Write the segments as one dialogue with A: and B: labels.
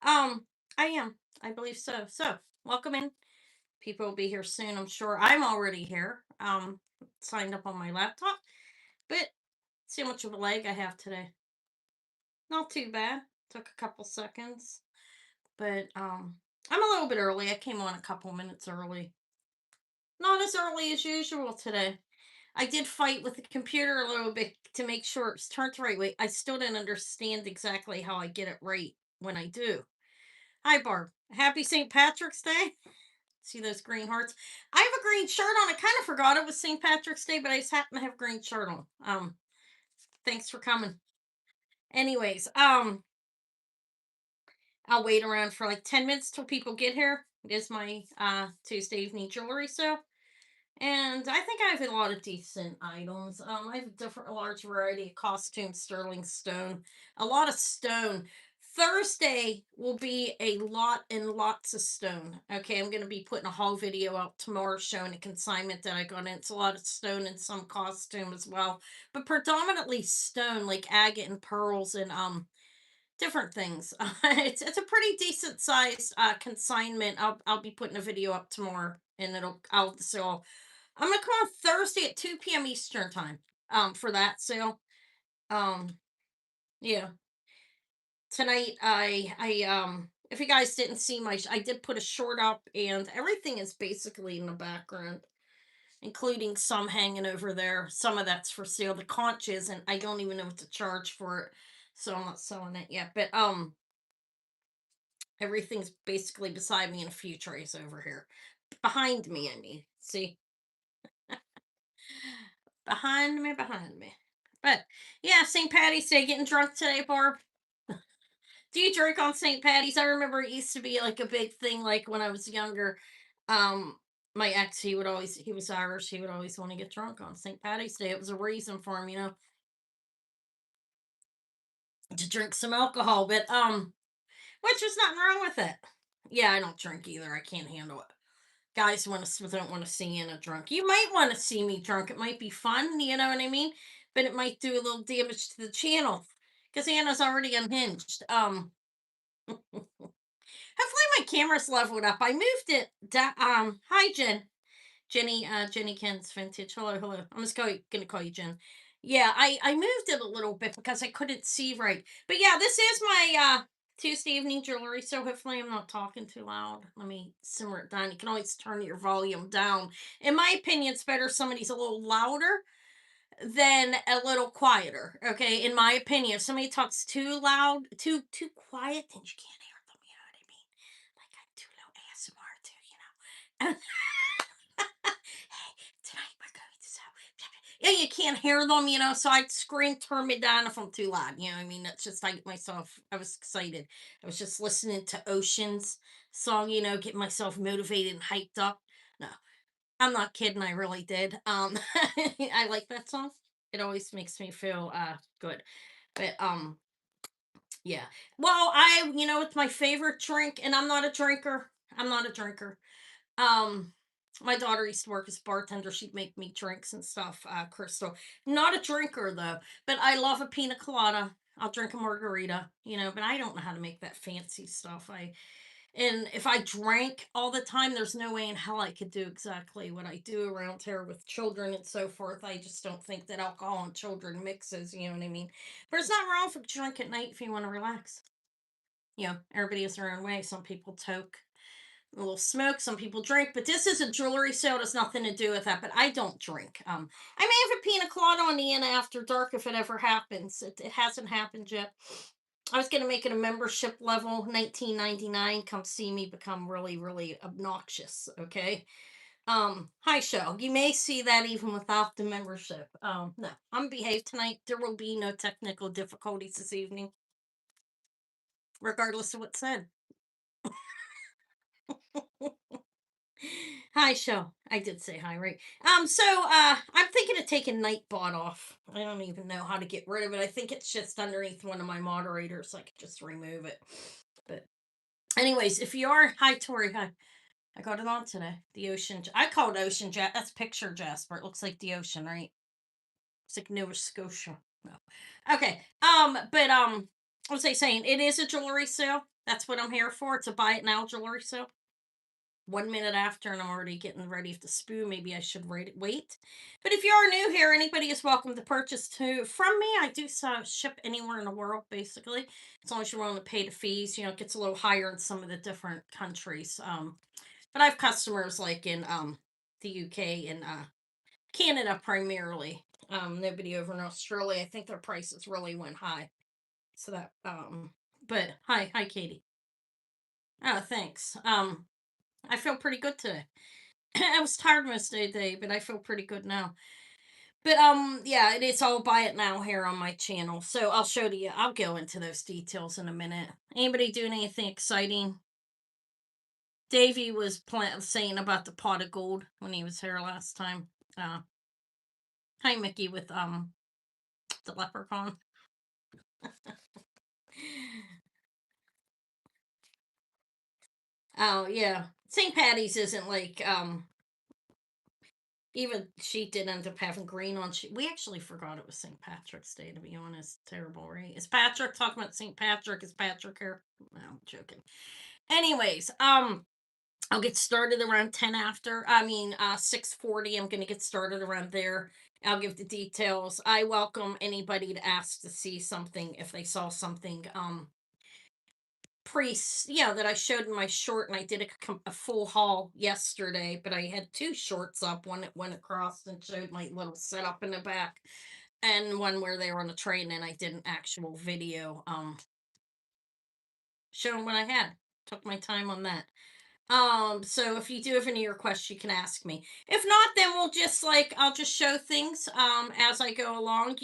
A: Um, I am. I believe so. So, welcome in. People will be here soon, I'm sure. I'm already here. Signed up on my laptop. But see how much of a lag I have today. Not too bad. Took a couple seconds. But I'm a little bit early. I came on a couple minutes early. Not as early as usual today. I did fight with the computer a little bit to make sure it's turned the right way. I still didn't understand exactly how I get it right when I do. Hi, Barb. Happy St. Patrick's Day. See those green hearts? I have a green shirt on. I kind of forgot it was St. Patrick's Day, but I just happen to have a green shirt on. Thanks for coming. Anyways, I'll wait around for like 10 minutes till people get here. It is my Tuesday evening jewelry sale. And I think I have a lot of decent items. I have a large variety of costumes, sterling stone, a lot of stone. Thursday will be a lot and lots of stone. Okay, I'm going to be putting a haul video out tomorrow showing a consignment that I got in. It's a lot of stone and some costume as well, but predominantly stone, like agate and pearls and different things. It's a pretty decent sized consignment. I'll be putting a video up tomorrow, and I'm gonna come on Thursday at 2 p.m. Eastern time. For that sale. Um, yeah. Tonight, if you guys didn't see I did put a short up, and everything is basically in the background, including some hanging over there. Some of that's for sale. The conch is, and I don't even know what to charge for it, so I'm not selling it yet. But everything's basically beside me in a few trays over here, behind me. I mean, see, behind me. But yeah, St. Patty's Day, getting drunk today, Barb. Do you drink on St. Patty's? I remember it used to be like a big thing, like when I was younger. Um, my ex, he was Irish, he would always want to get drunk on St. Patty's Day. It was a reason for him, to drink some alcohol, but which was nothing wrong with it. Yeah, I don't drink either. I can't handle it. Guys don't want to see Anna drunk. You might want to see me drunk. It might be fun, you know what I mean? But it might do a little damage to the channel because Anna's already unhinged. Hopefully my camera's leveled up. I moved it. Hi Jen, Jenny Ken's vintage. Hello, hello. Gonna call you Jen. Yeah, I moved it a little bit because I couldn't see right. But yeah, this is my Tuesday evening jewelry. So hopefully I'm not talking too loud. Let me simmer it down. You can always turn your volume down. In my opinion, it's better if somebody's a little louder than a little quieter. Okay, in my opinion, if somebody talks too loud, too quiet, then you can't hear them. You know what I mean? Like I do a little ASMR too, you know. Hey, tonight we're going to so yeah, you can't hear them, so I'd scream, turn me down if I'm too loud. You know what I mean? That's just like myself. I was excited. I was just listening to Ocean's song, getting myself motivated and hyped up. No, I'm not kidding, I really did. I like that song. It always makes me feel good. But yeah. Well, it's my favorite drink, and I'm not a drinker. I'm not a drinker. Um my daughter used to work as a bartender. She'd make me drinks and stuff, Crystal. Not a drinker though, but I love a pina colada. I'll drink a margarita, but I don't know how to make that fancy stuff. And if I drank all the time, there's no way in hell I could do exactly what I do around here with children and so forth. I just don't think that alcohol and children mixes, you know what I mean? But it's not wrong for drink at night if you want to relax. Everybody has their own way. Some people toke a little smoke, some people drink, but this is a jewelry sale. It has nothing to do with that. But I don't drink. I may have a pina colada on the end after dark if it ever happens. It hasn't happened yet. I was gonna make it a membership level, 19.99. Come see me become really, really obnoxious. Okay. Hi show. You may see that even without the membership. No, I'm behave tonight. There will be no technical difficulties this evening, regardless of what's said. Hi, show. I did say hi, right? I'm thinking of taking Nightbot off. I don't even know how to get rid of it. I think it's just underneath one of my moderators, so I could just remove it. But anyways, if you are hi Tori, hi. I got it on today. The ocean. I call it ocean that's picture Jasper. It looks like the ocean, right? It's like Nova Scotia. No. Okay. But what was I saying? It is a jewelry sale. That's what I'm here for. It's a buy it now jewelry sale. 1 minute after, and I'm already getting ready to spew. Maybe I should wait. But if you are new here, anybody is welcome to purchase too from me. I do ship anywhere in the world, basically, as long as you're willing to pay the fees. It gets a little higher in some of the different countries. But I have customers like in the UK and Canada primarily. Nobody over in Australia. I think their prices really went high. So that but hi Katie. Oh, thanks. I feel pretty good today. I was tired most of the day, but I feel pretty good now. But yeah, it's all buy it now here on my channel. So I'll show you. I'll go into those details in a minute. Anybody doing anything exciting? Davey was saying about the pot of gold when he was here last time. Uh, Hi Mickey with the leprechaun. Oh yeah, St. Patty's isn't like even she did end up having green on. We actually forgot it was St. Patrick's Day, to be honest. Terrible, right? Is Patrick talking about St. Patrick? Is Patrick here? No, I'm joking. Anyways, I'll get started around 10 after. 6:40. I'm gonna get started around there. I'll give the details. I welcome anybody to ask to see something if they saw something priests, yeah, that I showed in my short, and I did a full haul yesterday, but I had two shorts up, one that went across and showed my little setup in the back, and one where they were on the train, and I did an actual video showing what I had. Took my time on that. So if you do have any requests, you can ask me. If not, then we'll just I'll just show things as I go along.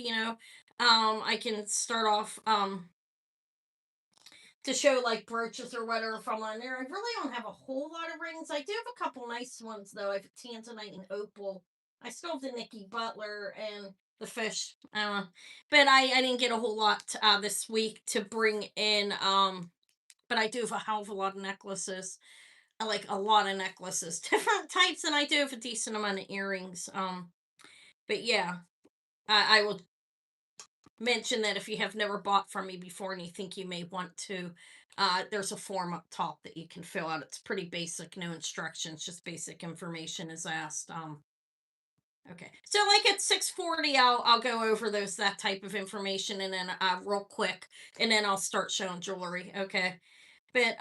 A: I can start off to show like brooches or whatever from on there. I really don't have a whole lot of rings. I do have a couple nice ones though. I have tanzanite and opal. I still have the Nikki Butler and the fish. But I didn't get a whole lot this week to bring in. But I do have a hell of a lot of necklaces. I like a lot of necklaces, different types, and I do have a decent amount of earrings. But yeah, I will mention that if you have never bought from me before and you think you may want to, there's a form up top that you can fill out. It's pretty basic, no instructions, just basic information is asked. Okay, so like at 6:40, I'll go over that type of information, and then real quick, and then I'll start showing jewelry. Okay, but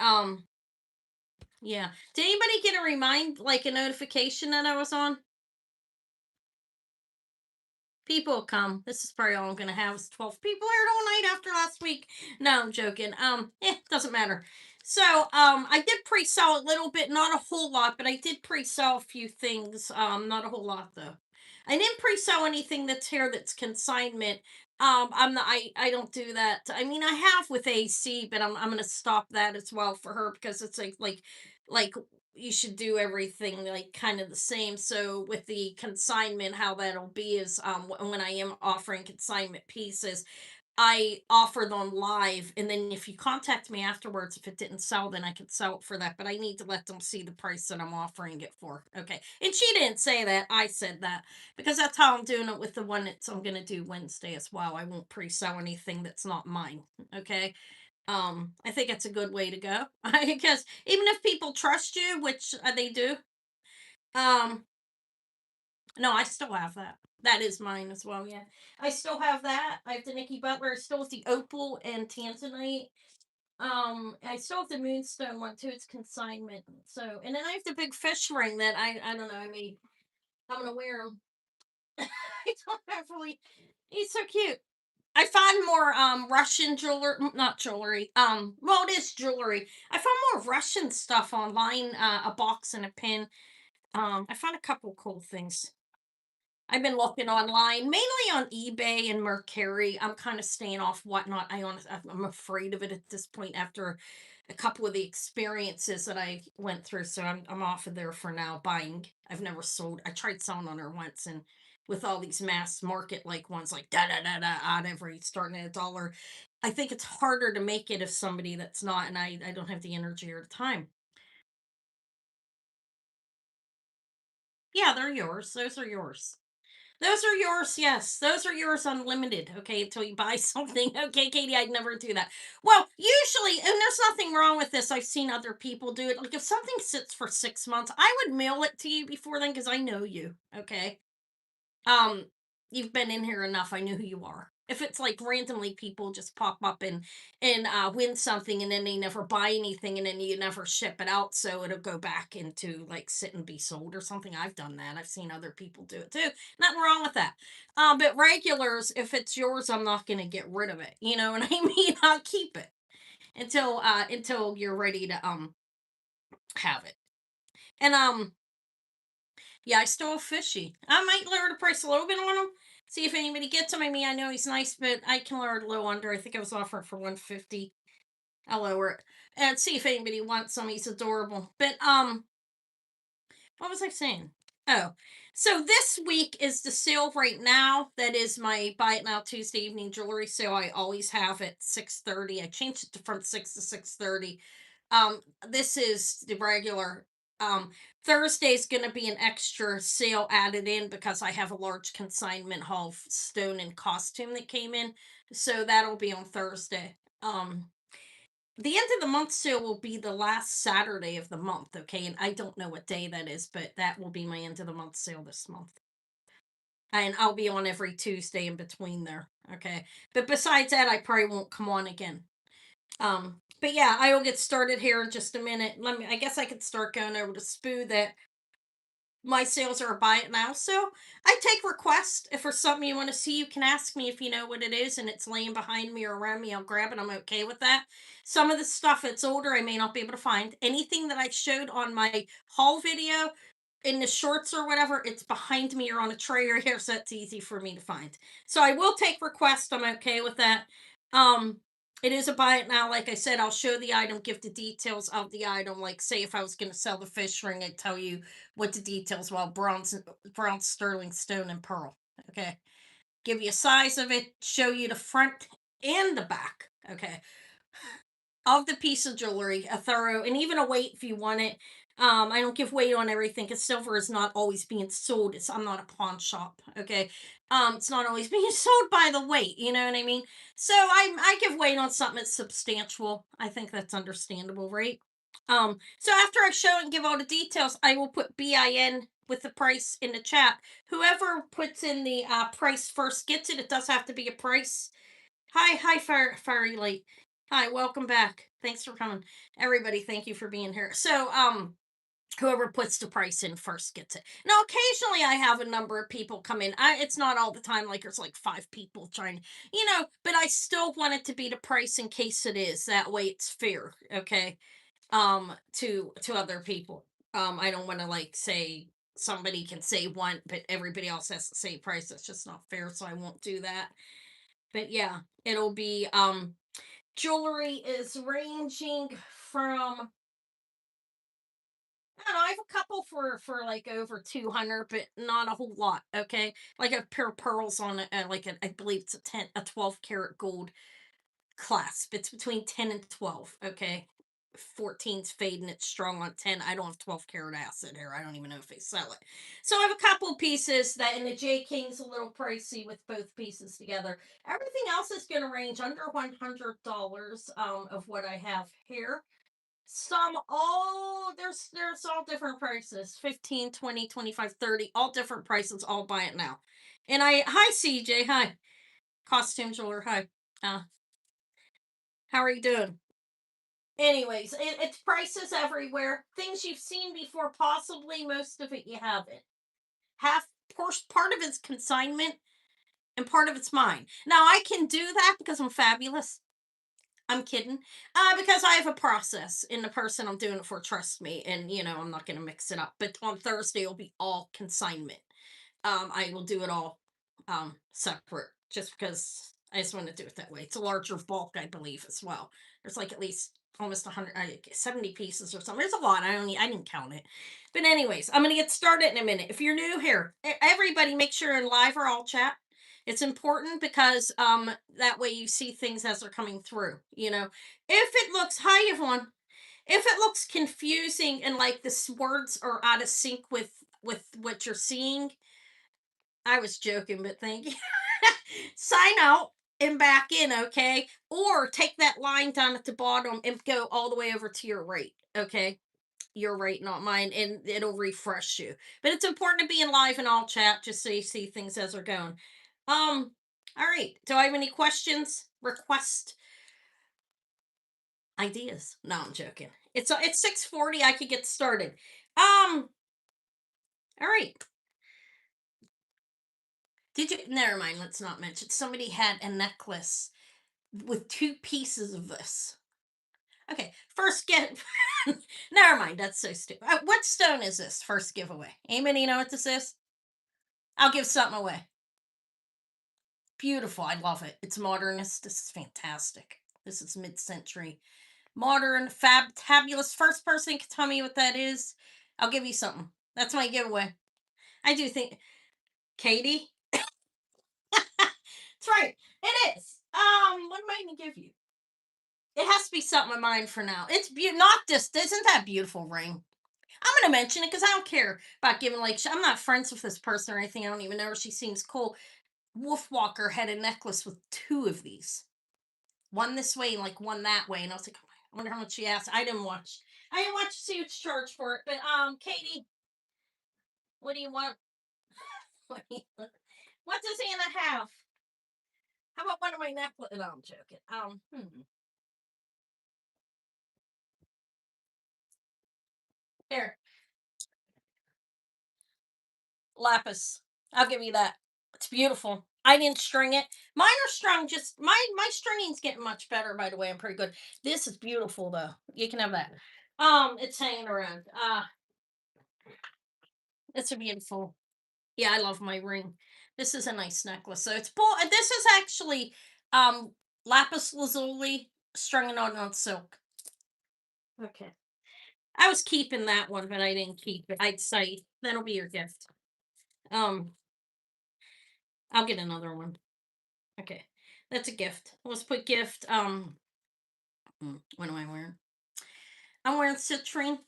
A: yeah. Did anybody get a notification that I was on? People come. This is probably all I'm gonna have is 12 people here all night after last week. No, I'm joking. Doesn't matter. So, I did pre-sell a little bit, not a whole lot, but I did pre-sell a few things. Not a whole lot though. I didn't pre-sell anything that's here that's consignment. I don't do that. I mean, I have with AC, but I'm gonna stop that as well for her because it's like you should do everything like kind of the same. So with the consignment, how that'll be is when I am offering consignment pieces, I offer them live, and then if you contact me afterwards, if it didn't sell, then I could sell it for that. But I need to let them see the price that I'm offering it for. Okay. And she didn't say that. I said that because that's how I'm doing it with the one that I'm gonna do Wednesday as well. I won't pre-sell anything that's not mine. Okay. I think it's a good way to go. Because even if people trust you, which they do, um no, I still have that. That is mine as well. Yeah, I still have that. I have the Nikki Butler. I still have the opal and tanzanite. I still have the moonstone one too. It's consignment. So, and then I have the big fish ring that I don't know. I mean, I'm gonna wear them. I don't have really. He's so cute. I found more Russian jewelry, not jewelry. Well, it is jewelry. I found more Russian stuff online. A box and a pin. I found a couple cool things. I've been looking online, mainly on eBay and Mercari. I'm kind of staying off whatnot. I'm afraid of it at this point after a couple of the experiences that I went through. So I'm off of there for now. Buying. I've never sold. I tried selling on there once, and with all these mass market like ones like da da da da on every starting at a dollar, I think it's harder to make it if somebody that's not, and I don't have the energy or the time. Yeah, they're yours. Those are yours. Those are yours, yes. Those are yours unlimited, okay, until you buy something. Okay, Katie, I'd never do that. Well, usually, and there's nothing wrong with this. I've seen other people do it. Like if something sits for 6 months, I would mail it to you before then because I know you. Okay. Um, you've been in here enough. I know who you are. If it's like randomly people just pop up and win something and then they never buy anything and then you never ship it out, so it'll go back into like sit and be sold or something. I've done that. I've seen other people do it too. Nothing wrong with that. But regulars, if it's yours, I'm not gonna get rid of it. You know what I mean? I'll keep it until you're ready to have it. And yeah, I still fishy. I might lower the price a little bit on him. See if anybody gets him. I mean, I know he's nice, but I can lower it a little under. I think I was offering for 150. I'll lower it and see if anybody wants some. He's adorable. But what was I saying? Oh, so this week is the sale right now. That is my buy it now Tuesday evening jewelry sale. I always have at 6:30. I changed it from 6 to 6:30. This is the regular. Thursday's going to be an extra sale added in because I have a large consignment haul of stone and costume that came in, so that'll be on Thursday. The end of the month sale will be the last Saturday of the month, okay? And I don't know what day that is, but that will be my end of the month sale this month. And I'll be on every Tuesday in between there, okay? But besides that, I probably won't come on again. But yeah, I will get started here in just a minute. I guess I could start going over to Spoo that my sales are a buy it now. So I take requests. If there's something you want to see, you can ask me if you know what it is and it's laying behind me or around me, I'll grab it. I'm okay with that. Some of the stuff that's older, I may not be able to find. Anything that I showed on my haul video in the shorts or whatever, it's behind me or on a tray or here, so that's easy for me to find. So I will take requests. I'm okay with that. Um, it is a buy it now. Like I said, I'll show the item, give the details of the item. Like, say, if I was going to sell the fish ring, I'd tell you what the details were: bronze, sterling, stone, and pearl. Okay, give you a size of it, show you the front and the back. Okay, of the piece of jewelry, a thorough and even a weight if you want it. I don't give weight on everything because silver is not always being sold. I'm not a pawn shop, okay? It's not always being sold by the weight. You know what I mean? So I give weight on something that's substantial. I think that's understandable, right? So after I show and give all the details, I will put BIN with the price in the chat. Whoever puts in the price first gets it. It does have to be a price. Hi, Fiery Light. Hi, welcome back. Thanks for coming. Everybody, thank you for being here. So, whoever puts the price in first gets it. Now, occasionally I have a number of people come in. It's not all the time, like there's like 5 people trying, but I still want it to be the price in case it is. That way it's fair, okay? To other people. I don't want to like say somebody can say one, but everybody else has the same price. That's just not fair, so I won't do that. But yeah, it'll be jewelry is ranging from, I don't know, I have a couple for like over 200, but not a whole lot, okay? Like a pair of pearls on like I believe it's a 12 karat gold clasp. It's between 10 and 12, okay? 14's fading, it's strong on 10. I don't have 12 karat acid here. I don't even know if they sell it. So I have a couple pieces that, and the J King's a little pricey with both pieces together. Everything else is going to range under $100 of what I have here. Some all there's all different prices: 15, 20, 25, 30, all different prices, all buy it now. And I hi CJ, hi. Costume jeweler, hi. Uh how are you doing? Anyways, it's prices everywhere. Things you've seen before, possibly. Most of it you haven't. Half part of it's consignment and part of it's mine. Now I can do that because I'm fabulous. I'm kidding. Because I have a process in the person I'm doing it for. Trust me, and I'm not going to mix it up. But on Thursday it'll be all consignment. I will do it all separate just because I just want to do it that way. It's a larger bulk, I believe, as well. There's like at least almost 100, 70 pieces or something. There's a lot. I didn't count it. But anyways, I'm going to get started in a minute. If you're new here, everybody make sure in live or all chat. It's important because that way you see things as they're coming through. If it looks, hi everyone, if it looks confusing and like the words are out of sync with what you're seeing, I was joking, but thank you. Sign out and back in, okay? Or take that line down at the bottom and go all the way over to your right, okay? Your right, not mine, and it'll refresh you. But it's important to be in live and all chat just so you see things as they're going. All right. Do I have any questions, request, ideas? No, I'm joking. It's 6:40. I could get started. All right. Did you never mind, let's not mention. Somebody had a necklace with two pieces of this. Okay, first get. Never mind, that's so stupid. What stone is this? First giveaway. Anybody know what this is? I'll give something away. Beautiful. I love it. It's modernist. This is fantastic. This is mid-century. Modern, fabulous. First person can tell me what that is. I'll give you something. That's my giveaway. I do think Katie. That's right. It is. What am I gonna give you? It has to be something of mine for now. It's not this. Isn't that beautiful ring? I'm gonna mention it because I don't care about giving like I'm not friends with this person or anything. I don't even know her. She seems cool. Wolfwalker had a necklace with two of these. One this way, like one that way. And I was like, oh, I wonder how much she asked. I didn't watch. I didn't watch to see what's charged for it. But Katie, what do you want? What does Anna have? How about one of my necklaces? No, I'm joking. Here, lapis. I'll give you that. It's beautiful. I didn't string it. Mine are strung. Just my stringing's getting much better. By the way, I'm pretty good. This is beautiful though. You can have that. It's hanging around. It's a beautiful. Yeah, I love my ring. This is a nice necklace. So it's bull. This is actually um lapis lazuli strung on silk. Okay. I was keeping that one, but I didn't keep it. I'd say that'll be your gift. Um, I'll get another one. Okay. That's a gift. Let's put gift. What am I wearing? I'm wearing citrine.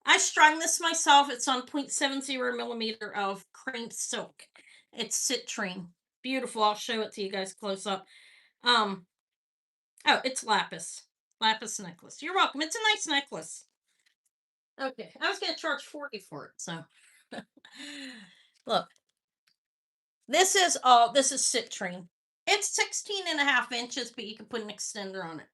A: I strung this myself. It's on 0.70 millimeter of cream silk. It's citrine. Beautiful. I'll show it to you guys close up. Um, oh, it's lapis. Lapis necklace. You're welcome. It's a nice necklace. Okay. I was gonna charge 40 for it, so look. This is citrine. It's 16 and a half inches, but you can put an extender on it.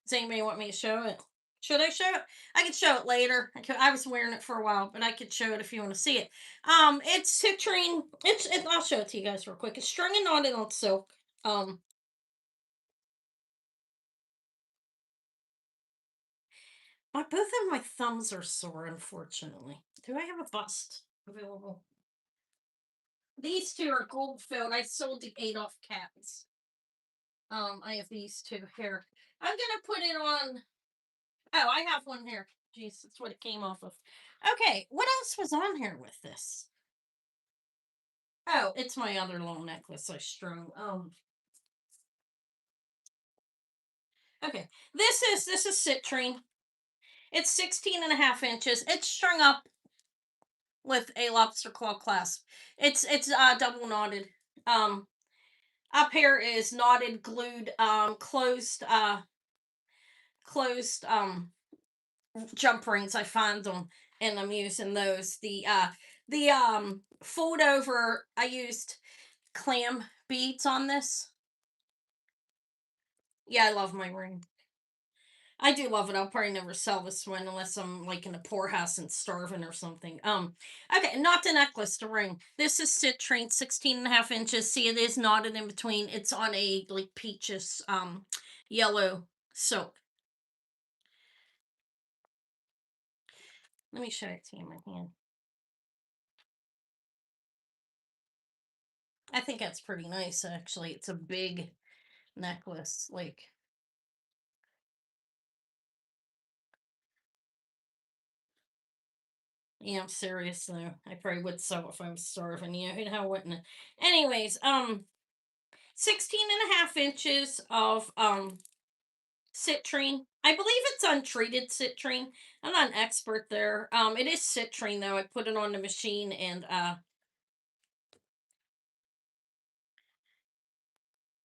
A: Does anybody want me to show it? Should I show it? I could show it later. I was wearing it for a while, but I could show it if you want to see it. It's citrine. I'll show it to you guys real quick. It's strung and knotted on silk. Um, both of my thumbs are sore, unfortunately. Do I have a bust available? These two are gold filled. I sold the Adolf cats. I have these two here. I'm gonna put it on. Oh, I have one here. Jeez, that's what it came off of. Okay, what else was on here with this? Oh, it's my other little necklace I strung. Okay. This is citrine. It's 16 and a half inches. It's strung up with a lobster claw clasp. It's double knotted. Um Up here is knotted, glued, closed jump rings. I find them and I'm using those. The fold over, I used clam beads on this. Yeah, I love my ring. I do love it. I'll probably never sell this one unless I'm like in a poorhouse and starving or something. Okay, not the necklace, the ring. This is citrine, 16 and a half inches. See, it is knotted in between. It's on a like peaches, yellow silk. Let me show it to you in my hand. I think that's pretty nice, actually. It's a big necklace. Like, yeah, I'm serious though. I probably would sell if I was starving. Yeah, how wouldn't it? Anyways, 16 and a half inches of citrine. I believe it's untreated citrine. I'm not an expert there. It is citrine though. I put it on the machine and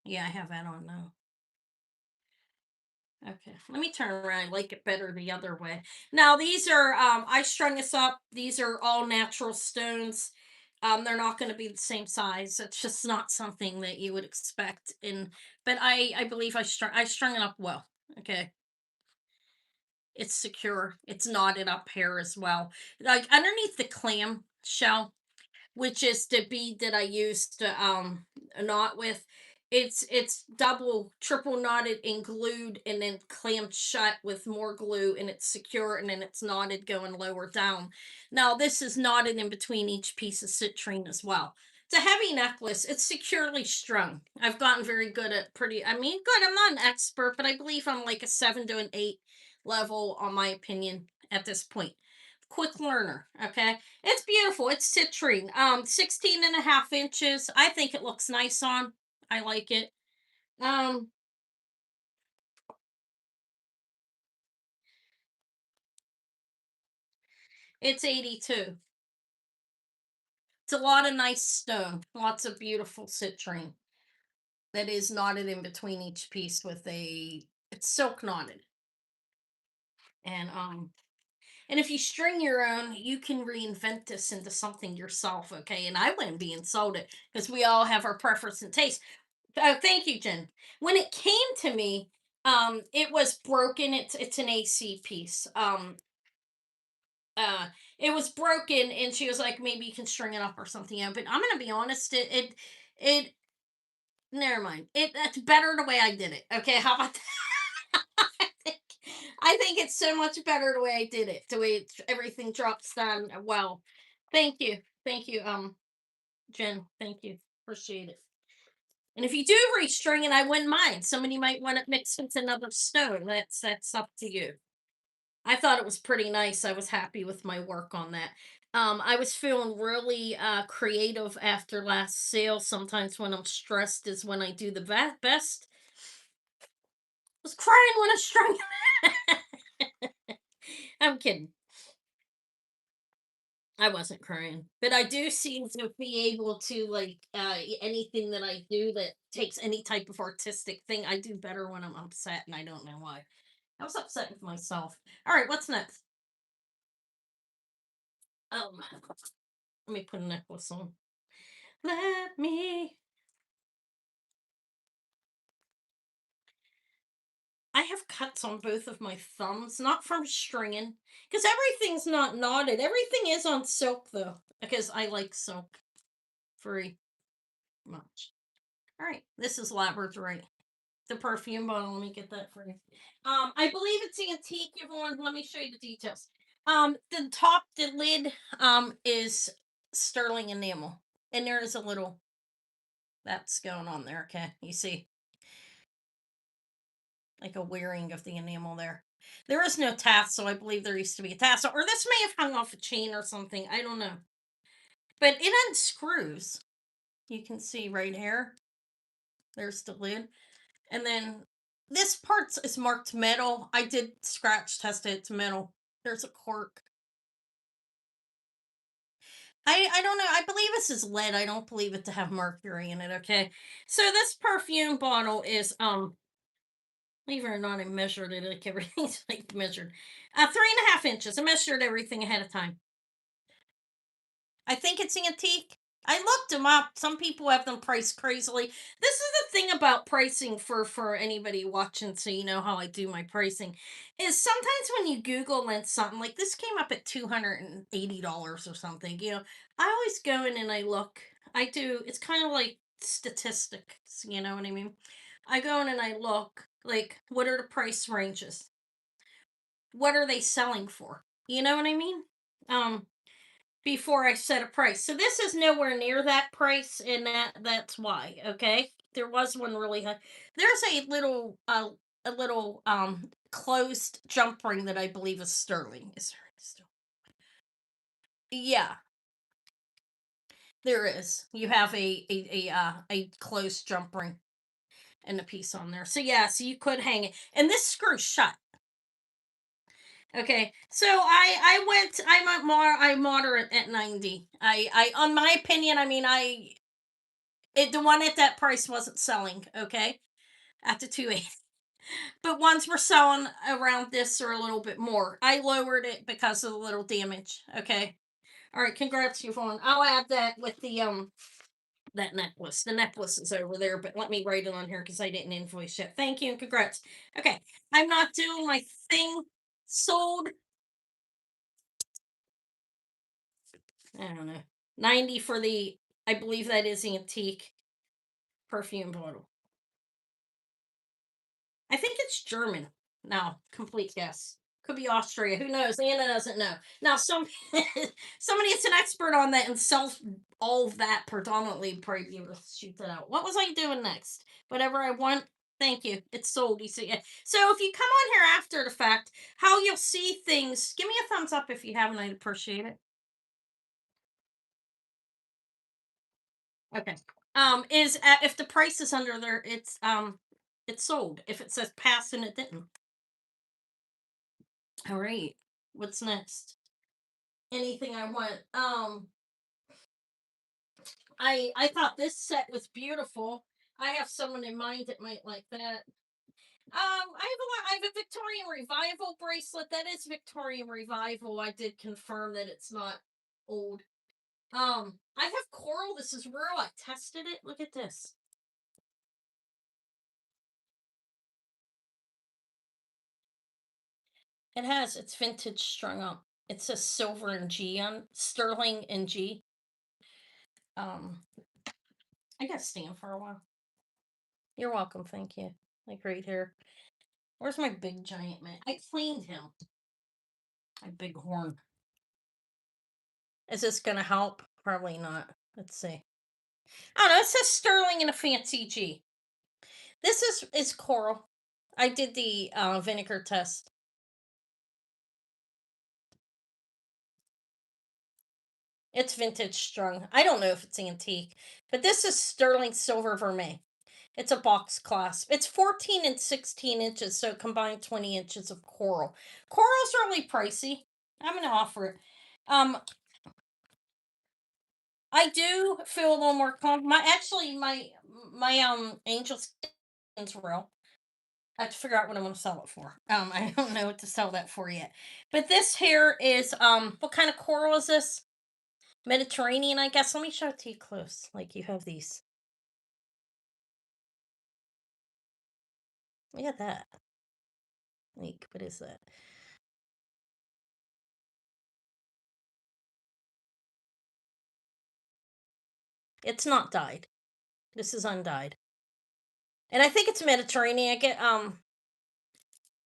A: yeah, I have that on now. Okay, let me turn around. I like it better the other way. Now these are I strung this up. These are all natural stones. They're not going to be the same size. It's just not something that you would expect. In but I believe I strung it up well. Okay, it's secure. It's knotted up here as well. Like underneath the clam shell, which is the bead that I used to knot with. It's double, triple knotted and glued and then clamped shut with more glue and it's secure and then it's knotted going lower down. Now this is knotted in between each piece of citrine as well. It's a heavy necklace. It's securely strung. I've gotten very good at I mean, good. I'm not an expert, but I believe I'm like a 7 to an 8 level on my opinion at this point. Quick learner. Okay. It's beautiful. It's citrine. 16 and a half inches. I think it looks nice on. I like it. Um, it's 82. It's a lot of nice stone. Lots of beautiful citrine that is knotted in between each piece with it's silk knotted. And if you string your own, you can reinvent this into something yourself, okay? And I wouldn't be insulted because we all have our preference and taste. Oh, thank you, Jen. When it came to me, it was broken. It's an AC piece. Uh, it was broken, and she was like, maybe you can string it up or something. Yeah, but I'm gonna be honest. It. Never mind. That's better the way I did it. Okay, how about that? I think it's so much better the way I did it. The way everything drops down. Well, thank you, Jen. Thank you. Appreciate it. And if you do restring it, I wouldn't mind. Somebody might want it mixed with another stone. That's up to you. I thought it was pretty nice. I was happy with my work on that. I was feeling really creative after last sale. Sometimes when I'm stressed is when I do the best. I was crying when I strung it. I'm kidding. I wasn't crying, but I do seem to be able to like anything that I do that takes any type of artistic thing. I do better when I'm upset, and I don't know why. I was upset with myself. All right, what's next? Let me put a necklace on. Let me. I have cuts on both of my thumbs, not from stringing, because everything's not knotted. Everything is on silk though, because I like silk very much. All right, this is Labradorite. The perfume bottle. Let me get that for you. I believe it's antique, Yvonne. Let me show you the details. The top, the lid, is sterling enamel, and there is a little that's going on there. Okay, you see, like a wearing of the enamel there. There is no tassel. I believe there used to be a tassel, or this may have hung off a chain or something. I don't know, but it unscrews. You can see right here. There's the lid. And then this part is marked metal. I did scratch test it. It's metal. There's a cork. I don't know. I believe this is lead. I don't believe it to have mercury in it. Okay. So this perfume bottle is believe it or not, I measured it. Like everything's like measured. 3.5 inches. I measured everything ahead of time. I think it's antique. I looked them up. Some people have them priced crazily. This is the thing about pricing for anybody watching, so you know how I do my pricing. Is sometimes when you Google and something like this came up at $280 or something. I always go in and I look. I do. It's kind of like statistics. You know what I mean? I go in and I look like what are the price ranges? What are they selling for? You know what I mean? Um, before I set a price. So this is nowhere near that price, and that's why. Okay, there was one really high. There's a little closed jump ring that I believe is sterling. Is there still? Yeah, there is. You have a closed jump ring. and the piece on there. So yeah, so you could hang it, and this screws shut. Okay, so I'm at I moderate at 90. I on my opinion, I mean the one at that price wasn't selling. Okay, at the 280. But ones were selling around this or a little bit more. I lowered it because of the little damage. Okay. All right. Congrats, Yvonne. I'll add that with the that necklace. The necklace is over there, but let me write it on here because I didn't invoice yet. Thank you and congrats. Okay. I'm not doing my thing. Sold. I don't know. 90 for the I believe that is antique perfume bottle. I think it's German. No, complete guess. Could be Austria. Who knows? Anna doesn't know. Now, somebody that's an expert on that and sells all of that predominantly would probably be able to shoot that out. What was I doing next? Whatever I want. Thank you. It's sold. You see it. So if you come on here after the fact, how you'll see things, give me a thumbs up if you haven't. I'd appreciate it. Okay. Is if the price is under there, it's sold. If it says pass and it didn't. All right. What's next? Anything I want. I thought this set was beautiful. I have someone in mind that might like that. I have a Victorian Revival bracelet. That is Victorian Revival. I did confirm that it's not old. I have coral. This is real. I tested it. Look at this. It has it's vintage strung up. It says silver and G on sterling and G. Um, I got to stand for a while. You're welcome. Thank you. Like right here. Where's my big giant man? I cleaned him. My big horn. Is this gonna help? Probably not. Let's see. I don't know. It says sterling and a fancy G. This is coral. I did the vinegar test. It's vintage strung. I don't know if it's antique, but this is sterling silver vermeil. It's a box clasp. It's 14 and 16 inches, so combined 20 inches of coral. Coral's really pricey. I'm gonna offer it. Um, I do feel a little more calm. My angel skin's real. I have to figure out what I'm gonna sell it for. I don't know what to sell that for yet. But this here is what kind of coral is this? Mediterranean, I guess. Let me show it to you close. Like you have these. Look at that. Like, what is that? It's not dyed. This is undyed. And I think it's Mediterranean. I get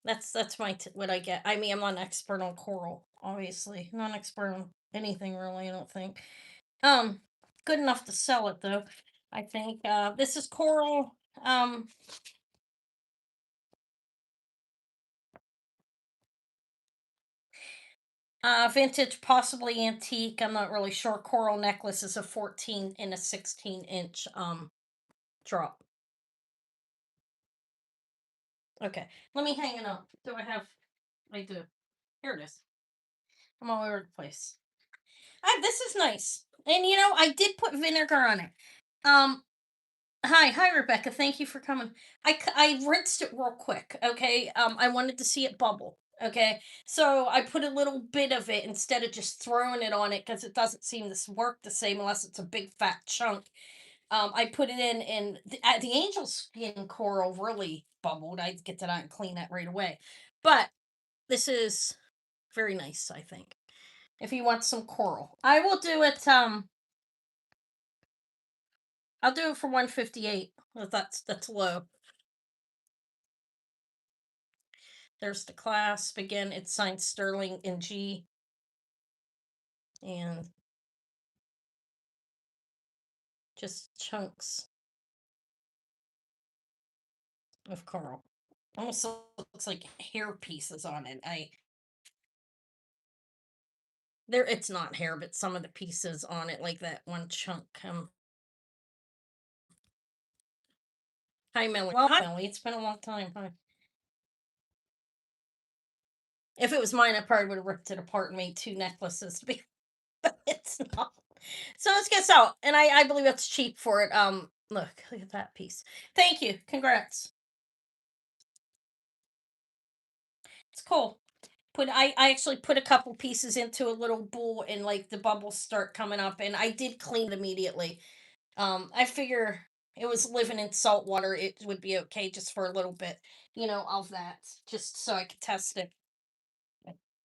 A: that's what I get. I mean, I'm not an expert on coral, obviously. Not an expert on anything really, I don't think. Um, Good enough to sell it though. I think this is coral. Vintage, possibly antique. I'm not really sure. Coral necklace is a 14 and a 16-inch drop. Okay, let me hang it up. Do I have? I do. Here it is. I'm all over the place. This is nice, and I did put vinegar on it. Um, hi, Rebecca. Thank you for coming. I rinsed it real quick. Okay. I wanted to see it bubble. Okay. So I put a little bit of it instead of just throwing it on it because it doesn't seem to work the same unless it's a big fat chunk. I put it in, and the angel skin coral really bubbled. I'd get that out and clean that right away. But this is very nice, I think. If you want some coral, I will do it. I'll do it for 158. That's low. There's the clasp. Again, it's signed Sterling in G. And just chunks of coral. Almost looks like hair pieces on it. It's not hair, but some of the pieces on it, like that one chunk. Hi, Millie. Well, hi, Millie. It's been a long time. Hi. If it was mine, I probably would have ripped it apart and made two necklaces. But it's not. So let's get out. And I believe that's cheap for it. Look at that piece. Thank you. Congrats. It's cool. I actually put a couple pieces into a little bowl and like the bubbles start coming up and I did clean it immediately. I figure it was living in salt water, it would be okay just for a little bit, of that, just so I could test it.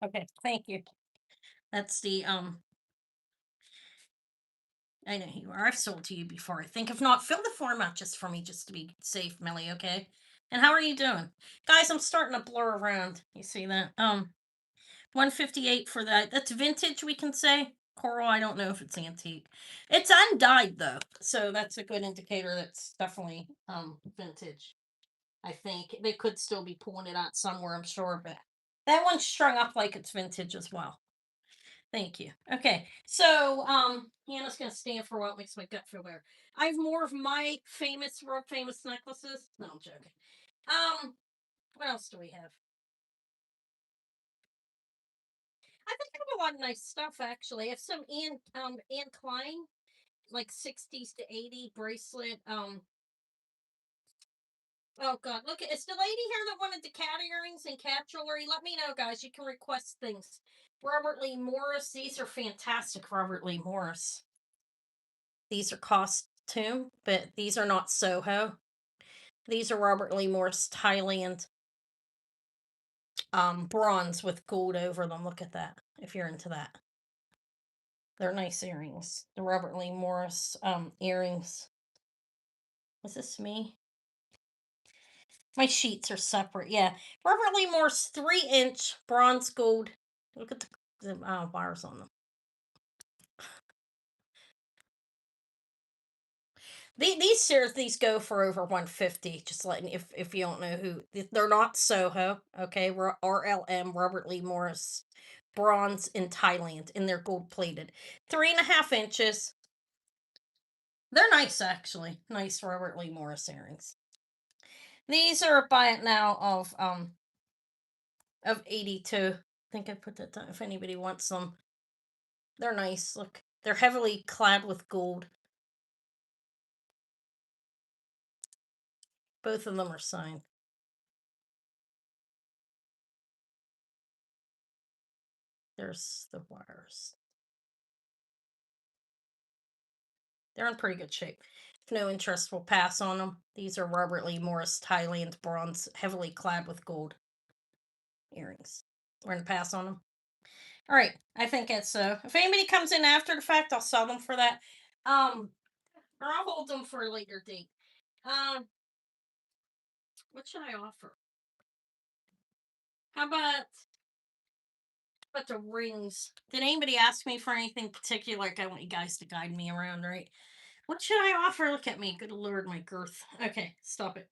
A: Okay, thank you. That's the I know who you are. I've sold to you before. I think if not, fill the form out just for me, just to be safe, Millie. Okay. And how are you doing, guys? I'm starting to blur around. You see that? 158 for that. That's vintage. We can say coral. I don't know if it's antique. It's undyed though, so that's a good indicator. That's definitely vintage. I think they could still be pulling it out somewhere. I'm sure, but that one's strung up like it's vintage as well. Thank you. Okay, so Hannah's gonna stand for what makes my gut feel better. I have more of my famous, world famous necklaces. No, I'm joking. What else do we have? I think I have a lot of nice stuff actually. I have some Anne Klein, like 60s to 80 bracelet. Oh god, look, it's the lady here that wanted the cat earrings and cat jewelry. Let me know, guys. You can request things. Robert Lee Morris. These are fantastic, Robert Lee Morris. These are costume, but these are not Soho. These are Robert Lee Morris Thailand bronze with gold over them. Look at that. If you're into that. They're nice earrings. The Robert Lee Morris earrings. Is this me? My sheets are separate. Yeah. Robert Lee Morris 3-inch bronze gold. Look at the wires on them. These go for over 150. Just letting if you don't know who they're not Soho. Okay, we're RLM Robert Lee Morris bronze in Thailand and they're gold plated. 3.5 inches. They're nice actually. Nice Robert Lee Morris earrings. These are buy it now of 82. I think I put that down if anybody wants them. They're nice. Look, they're heavily clad with gold. Both of them are signed. There's the wires. They're in pretty good shape. If no interest, will pass on them. These are Robert Lee Morris Thailand bronze, heavily clad with gold earrings. We're gonna pass on them. All right, I think it's so. If anybody comes in after the fact, I'll sell them for that. Or I'll hold them for a later date. What should I offer? How about the rings? Did anybody ask me for anything particular? Like I want you guys to guide me around, right? What should I offer? Look at me. Good lord, my girth. Okay, stop it.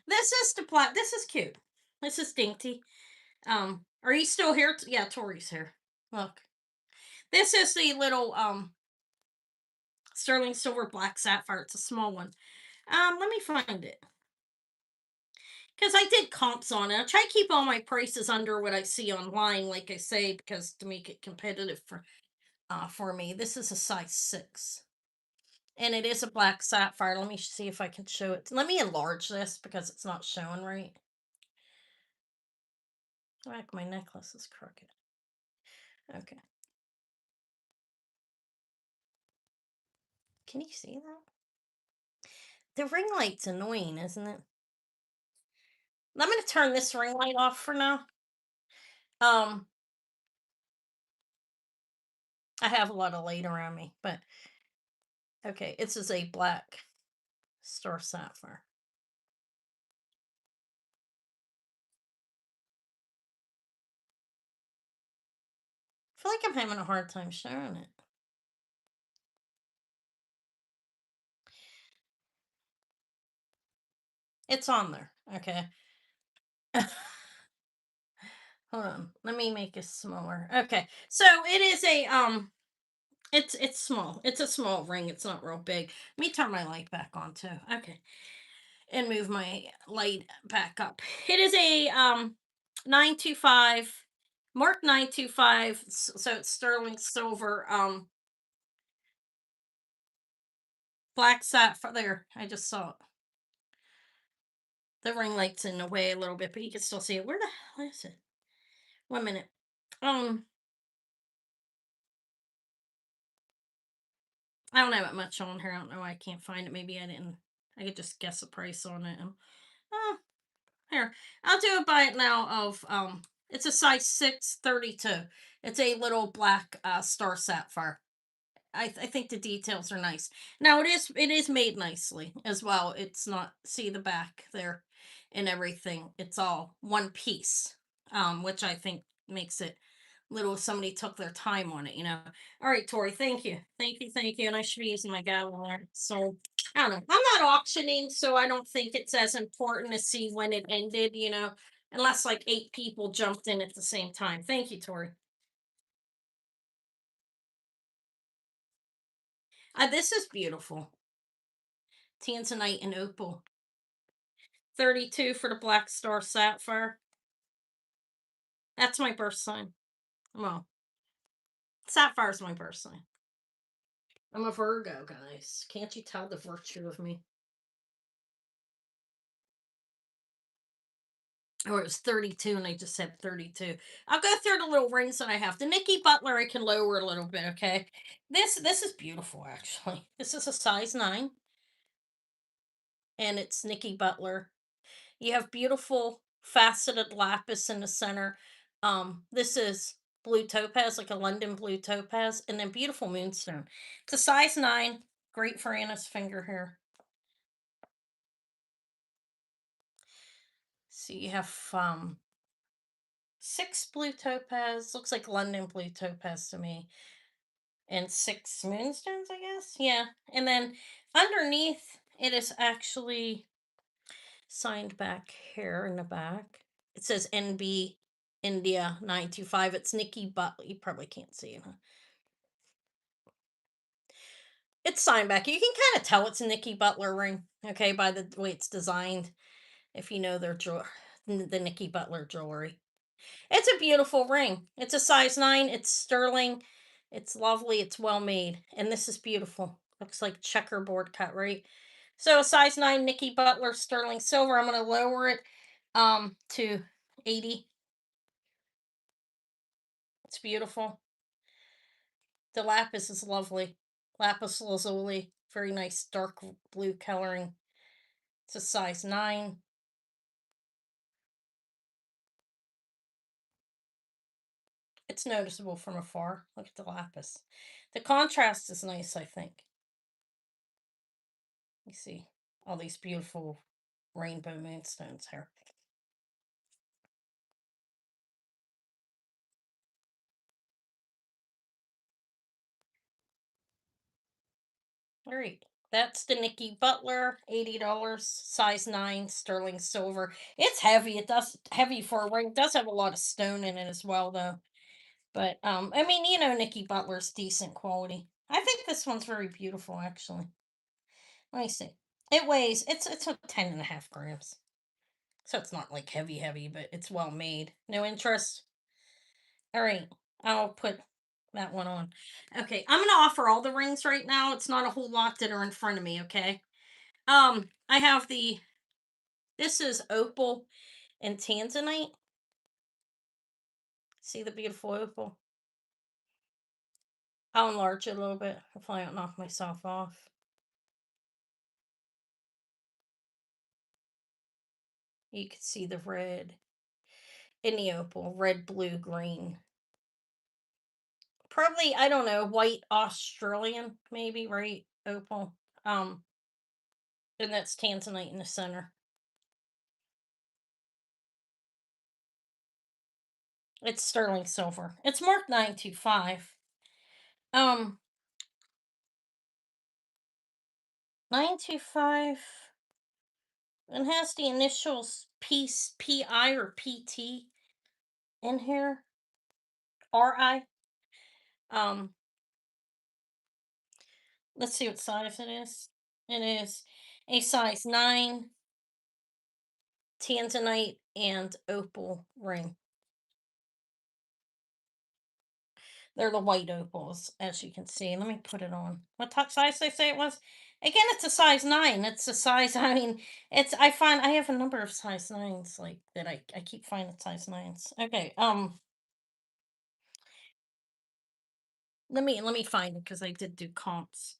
A: This is the plat. This is cute. This is dainty. Are you still here? Yeah, Tori's here. Look, this is the little sterling silver black sapphire. It's a small one. Let me find it because I did comps on it. I try to keep all my prices under what I see online, like I say, because to make it competitive for me. This is a size 6. And it is a black sapphire. Let me see if I can show it. Let me enlarge this because it's not showing right. Like my necklace is crooked. Okay. Can you see that? The ring light's annoying, isn't it? I'm gonna turn this ring light off for now. Um, I have a lot of light around me, but okay, this is a black star sapphire. I feel like I'm having a hard time showing it. It's on there. Okay. Hold on. Let me make it smaller. Okay. So it is a It's small. It's a small ring. It's not real big. Let me turn my light back on too. Okay. And move my light back up. It is a 925 Mark 925, so it's sterling silver, black sapphire. There, I just saw it. The ring light's in the way a little bit, but you can still see it. Where the hell is it? 1 minute. Um, I don't have it much on here. I don't know why I can't find it. Maybe I didn't. I could just guess the price on it. Oh, here. I'll do it by it now of it's a size 632. It's a little black star sapphire. I think the details are nice. Now it is made nicely as well. It's not, see the back there and everything. It's all one piece, which I think makes it little, somebody took their time on it. All right, Tori, thank you, and I should be using my gavel there. So I don't know. I'm not auctioning, so I don't think it's as important to see when it ended. Unless like 8 people jumped in at the same time. Thank you, Tori. This is beautiful. Tanzanite and opal. 32 for the black star sapphire. That's my birth sign. Well, sapphire's my birth sign. I'm a Virgo, guys. Can't you tell the virtue of me? Or it was 32 and I just said 32. I'll go through the little rings that I have. The Nikki Butler I can lower a little bit, okay? This is beautiful actually. This is a size 9 and it's Nikki Butler. You have beautiful faceted lapis in the center. This is blue topaz, like a London blue topaz, and then beautiful moonstone. It's a size 9, great for Anna's finger here. So you have 6 blue topaz, looks like London blue topaz to me, and 6 moonstones, I guess. Yeah, and then underneath it is actually signed back here in the back. It says NB India 925. It's Nikki Butler. You probably can't see it, huh? It's signed back. You can kind of tell it's a Nikki Butler ring, okay, by the way it's designed. If you know their the Nikki Butler jewelry. It's a beautiful ring. It's a size 9. It's sterling. It's lovely. It's well made. And this is beautiful. Looks like checkerboard cut, right? So a size 9 Nikki Butler sterling silver. I'm going to lower it to 80. It's beautiful. The lapis is lovely. Lapis lazuli, very nice dark blue coloring. It's a size 9. It's noticeable from afar. Look at the lapis. The contrast is nice, I think. You see all these beautiful rainbow moonstones here. All right. That's the Nikki Butler, $80, size 9, sterling silver. It's heavy. It does heavy for a ring. It does have a lot of stone in it as well, though. But I mean, Nikki Butler's decent quality. I think this one's very beautiful, actually. Let me see. It weighs, it's a 10.5 grams. So it's not like heavy, heavy, but it's well made. No interest. All right. I'll put that one on. Okay. I'm gonna offer all the rings right now. It's not a whole lot that are in front of me, okay? I have this is opal and tanzanite. See the beautiful opal? I'll enlarge it a little bit. Hopefully I don't knock myself off. You can see the red in the opal, red, blue, green. Probably, I don't know, white Australian, maybe, right? Opal. Um, and that's tanzanite in the center. It's sterling silver. It's marked 925. Um, 925 and has the initials PI or PT in here. RI. Um, Let's see what size it is. It is a size 9 tanzanite and opal ring. They're the white opals, as you can see. Let me put it on. What size did I say it was? Again, it's a size 9. It's a size, I mean, I find I have a number of size 9s like that I keep finding size 9s. Okay, let me find it because I did do comps.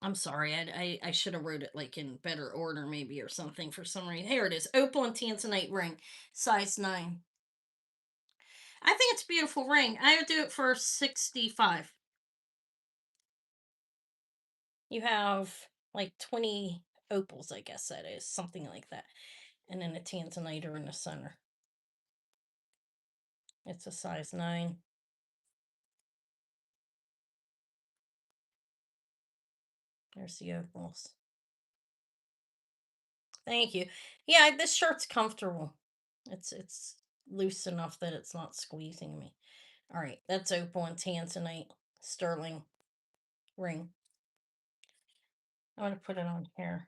A: I'm sorry, I should have wrote it like in better order maybe or something for some reason. Here it is. Opal and tanzanite ring, size 9. I think it's a beautiful ring. I would do it for 65. You have like 20 opals, I guess that is, something like that. And then a tanzanite in the center. It's a size 9. There's the opals. Thank you. Yeah, this shirt's comfortable. It's loose enough that it's not squeezing me. All right, that's opal and tanzanite sterling ring. I'm gonna put it on here.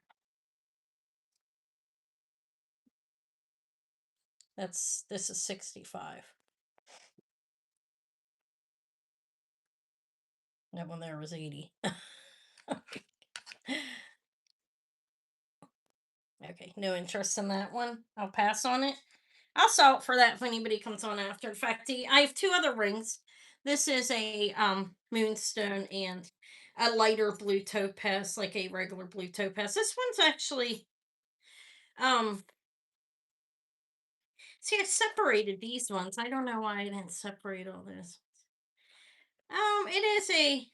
A: This is 65. That one there was 80. Okay, no interest in that one. I'll pass on it. I'll sell it for that if anybody comes on after. In fact, I have two other rings. This is a moonstone and a lighter blue topaz, like a regular blue topaz. This one's actually um see, I separated these ones. I don't know why I didn't separate all this. It is a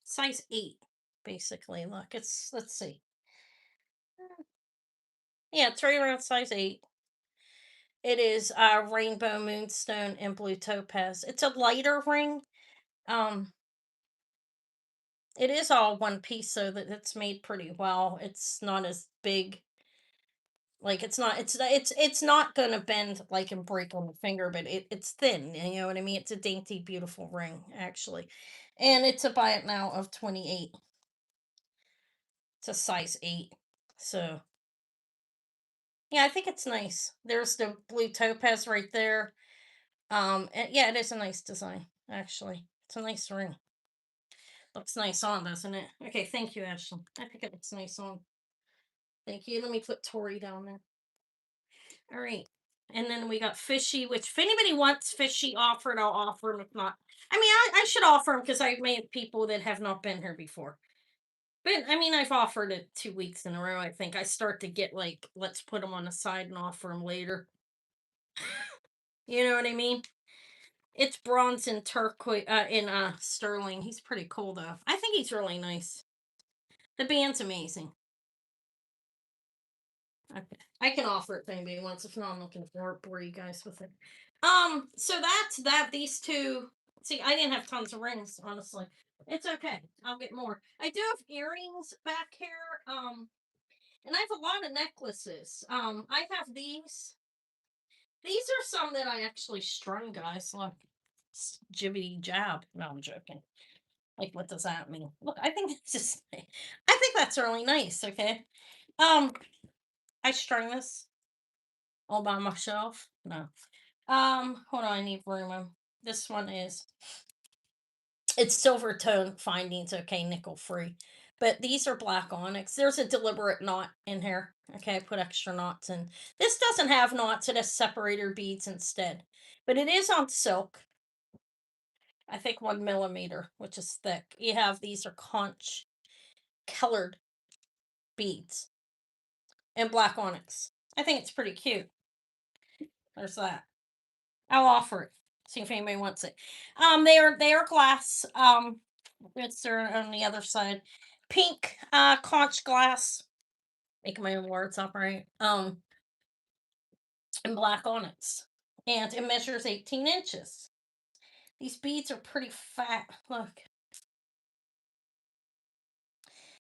A: size 8, basically. Look, let's see. Yeah, it's right around size 8. It is rainbow moonstone and blue topaz. It's a lighter ring. Um, it is all one piece, so that it's made pretty well. It's not as big. Like it's not gonna bend like and break on the finger, but it's thin. You know what I mean? It's a dainty, beautiful ring, actually, and it's a buy it now of 28. It's a size 8. So yeah, I think it's nice. There's the blue topaz right there. And yeah, it is a nice design, actually. It's a nice ring. Looks nice on, doesn't it? Okay, thank you, Ashley. I think it looks nice on. Thank you. Let me put Tori down there. All right. And then we got fishy, which if anybody wants fishy offered, I'll offer them. If not, I mean, I should offer them because I may have people that have not been here before. But I mean, I've offered it 2 weeks in a row. I think I start to get like, let's put them on the side and offer them later. You know what I mean? It's bronze and turquoise in sterling. He's pretty cool though. I think he's really nice. The band's amazing. Okay. I can offer it if anybody wants. If not, I'm not gonna bore you guys with it. So that's that. These two. See, I didn't have tons of rings, honestly. It's okay. I'll get more. I do have earrings back here. And I have a lot of necklaces. I have these. These are some that I actually strung, guys. Look, jibbity jab. No, I'm joking. Like, what does that mean? Look, I think it's just. I think that's really nice. Okay. Um, I strung this all by myself. No. Hold on, I need room. This one is it's silver tone findings, okay, nickel free. But these are black onyx. There's a deliberate knot in here. Okay, I put extra knots in. This doesn't have knots, it has separator beads instead. But it is on silk. I think 1 millimeter, which is thick. You have these are conch colored beads and black onyx. I think it's pretty cute. There's that. I'll offer it. See if anybody wants it. They are glass. It's there on the other side. Pink conch glass. Making my own words up right. And black onyx. And it measures 18 inches. These beads are pretty fat. Look.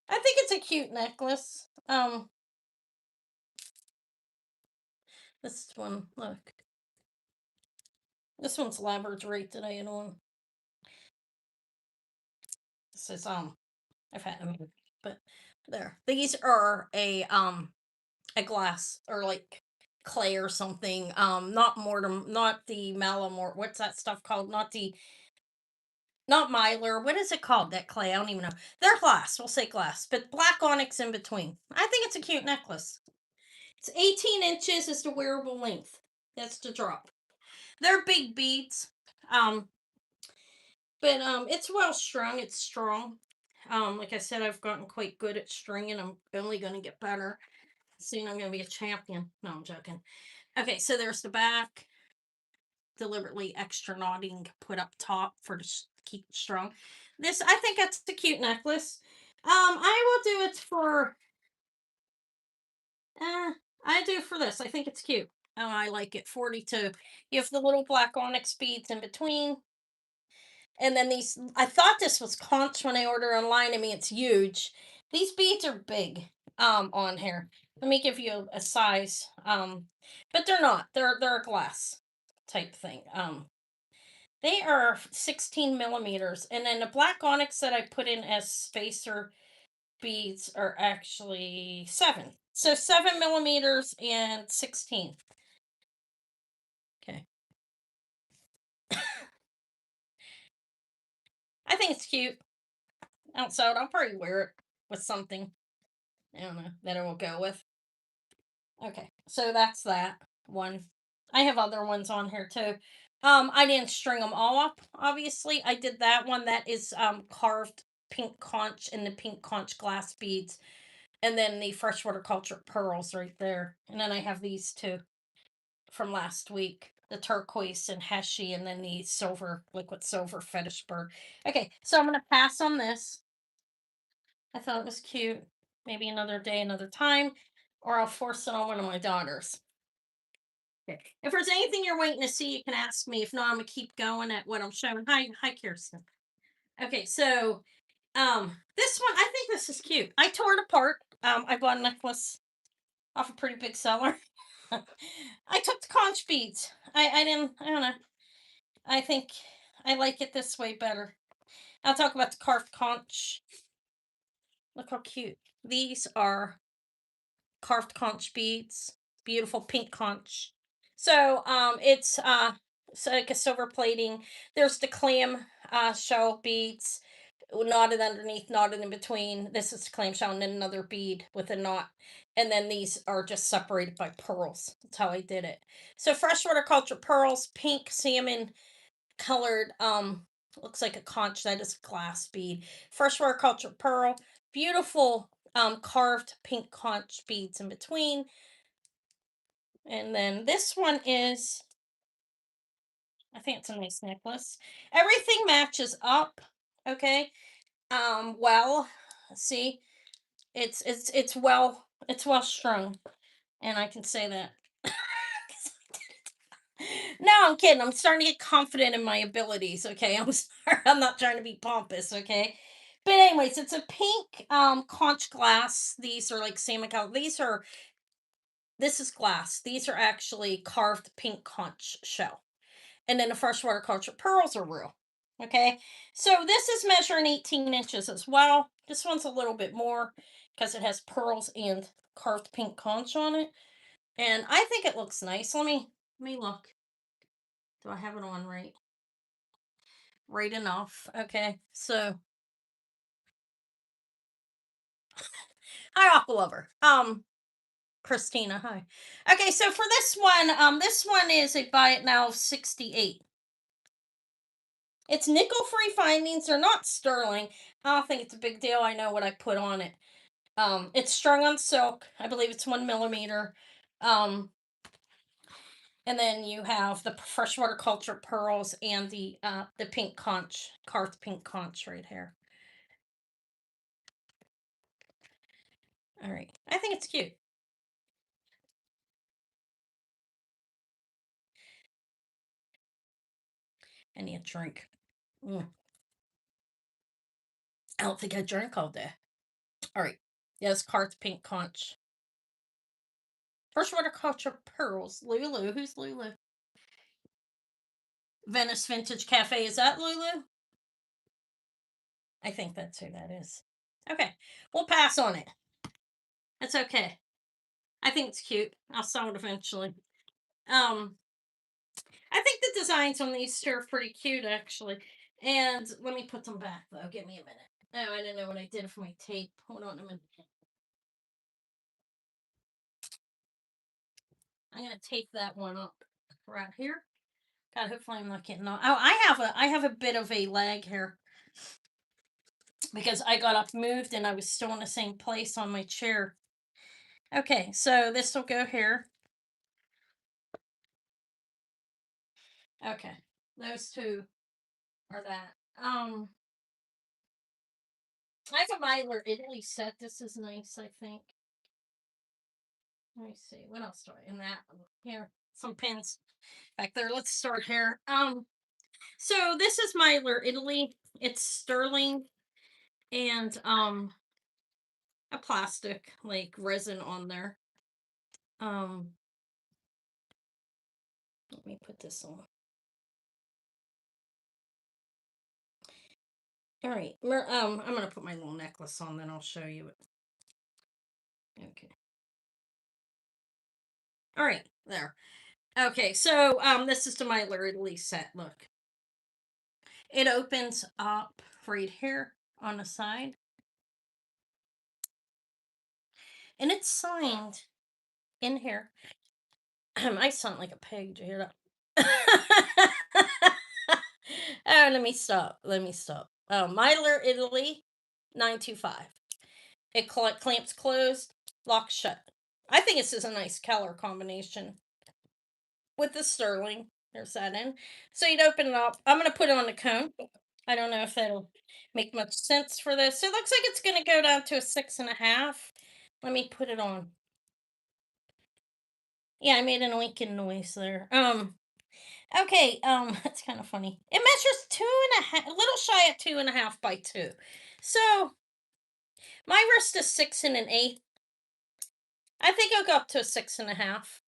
A: I think it's a cute necklace. This one, look. This one's labradorite that I had on. This is I've had them, but there. These are a glass or like clay or something. Not mortem, not the malamort. What's that stuff called? Not mylar. What is it called? That clay? I don't even know. They're glass. We'll say glass, but black onyx in between. I think it's a cute necklace. It's 18 inches is the wearable length. That's the drop. They're big beads. Um, but it's well strung. It's strong. Like I said, I've gotten quite good at stringing. I'm only going to get better. Soon I'm going to be a champion. No, I'm joking. Okay, so there's the back, deliberately extra knotting put up top for to keep it strong. This, I think that's a cute necklace. I will do it for, uh, I do for this. I think it's cute. Oh, I like it. 42. You have the little black onyx beads in between. And then these, I thought this was conch when I ordered online. I mean, it's huge. These beads are big on here. Let me give you a size. But they're not. They're a glass type thing. They are 16 millimeters. And then the black onyx that I put in as spacer beads are actually 7. So 7 millimeters and 16. Okay. I think it's cute. Outside, I'll probably wear it with something. I don't know that it will go with. Okay, so that's that one. I have other ones on here too. I didn't string them all up. Obviously, I did that one that is carved pink conch and the pink conch glass beads, and then the freshwater culture pearls right there. And then I have these two from last week, the turquoise and heshy, and then the silver, liquid silver fetish bird. Okay, so I'm gonna pass on this. I thought it was cute. Maybe another day, another time, or I'll force it on one of my daughters. Okay. If there's anything you're waiting to see, you can ask me. If not, I'm gonna keep going at what I'm showing. Hi, Kirsten. Okay, so this one, I think this is cute. I tore it apart. I bought a necklace off a pretty big seller. I took the conch beads. I don't know. I think I like it this way better. I'll talk about the carved conch. Look how cute. These are carved conch beads. Beautiful pink conch. So it's like a silver plating. There's the clam shell beads knotted underneath, knotted in between. This is clam shell and then another bead with a knot. And then these are just separated by pearls. That's how I did it. So freshwater culture pearls, pink salmon colored, looks like a conch that is glass bead. Freshwater culture pearl, beautiful carved pink conch beads in between. And then this one is, I think it's a nice necklace. Everything matches up. Okay. Well, see, it's well strung, and I can say that. No, I'm kidding. I'm starting to get confident in my abilities. Okay, I'm sorry. I'm not trying to be pompous. Okay, but anyways, it's a pink conch glass. These are like salmon color. This is glass. These are actually carved pink conch shell. And then the freshwater culture pearls are real. Okay, so this is measuring 18 inches as well. This one's a little bit more because it has pearls and carved pink conch on it. And I think it looks nice. Let me look. Do I have it on right enough? Okay, so hi, Aqua Lover. Christina, hi. Okay, so for this one is a buy it now 68. It's nickel free findings. They're not sterling. I don't think it's a big deal. I know what I put on it. It's strung on silk. I believe it's 1 millimeter. Um, and then you have the freshwater culture pearls and the pink conch, carved pink conch right here. All right, I think it's cute. I need a drink. Mm, I don't think I drank all day. All right, yes, carved pink conch. Freshwater culture pearls. Lulu, who's Lulu? Venice Vintage Cafe. Is that Lulu? I think that's who that is. Okay. We'll pass on it. That's okay. I think it's cute. I'll sell it eventually. Um, I think the designs on these two are pretty cute actually. And let me put them back though. Give me a minute. Oh, I didn't know what I did for my tape. Hold on a minute. I'm gonna tape that one up right here. God, hopefully I'm not getting on. Oh, I have a bit of a lag here because I got up, moved, and I was still in the same place on my chair. Okay, so this will go here. Okay, those two are that. I have a Myler Italy set. This is nice, I think. Let me see. What else do I in that one? Here? Some pins back there. Let's start here. So this is Myler Italy. It's sterling and a plastic like resin on there. Um, let me put this on. All right. I'm gonna put my little necklace on, then I'll show you it. Okay. All right. There. Okay. So this is the Myler Italy set. Look, it opens up right here on the side, and it's signed in here. I sound like a pig. Did you hear that? Oh, let me stop. Let me stop. Oh, Myler Italy 925. It clamps closed, locks shut. I think this is a nice color combination with the sterling. There's that in. So you'd open it up. I'm going to put it on the cone. I don't know if that'll make much sense for this. It looks like it's going to go down to a 6.5. Let me put it on. Yeah, I made an oinking noise there. Okay, that's kind of funny. It measures 2.5, a little shy of 2.5 by 2. So my wrist is 6 1/8. I think I'll go up to a 6.5.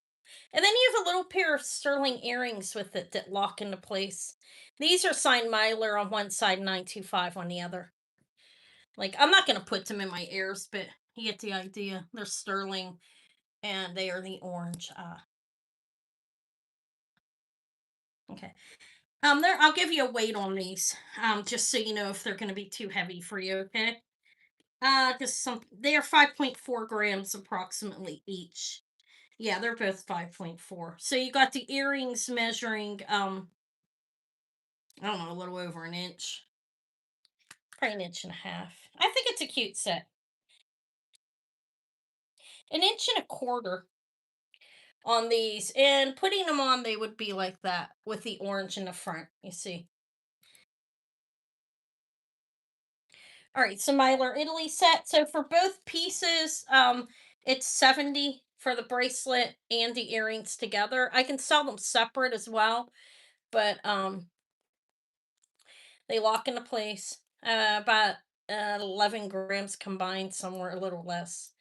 A: And then you have a little pair of sterling earrings with it that lock into place. These are signed Myler on one side, 925 on the other. Like, I'm not going to put them in my ears, but you get the idea. They're sterling and they are the orange. Okay. There, I'll give you a weight on these, just so you know if they're going to be too heavy for you. Okay. Because they are 5.4 grams approximately each. Yeah, they're both 5.4. So you got the earrings measuring, I don't know, a little over an inch, probably an inch and a half. I think it's a cute set. An inch and a quarter on these, and putting them on, they would be like that with the orange in the front. You see. All right, so Myler Italy set. So for both pieces, it's 70 for the bracelet and the earrings together. I can sell them separate as well, but they lock into place. About 11 grams combined, somewhere a little less.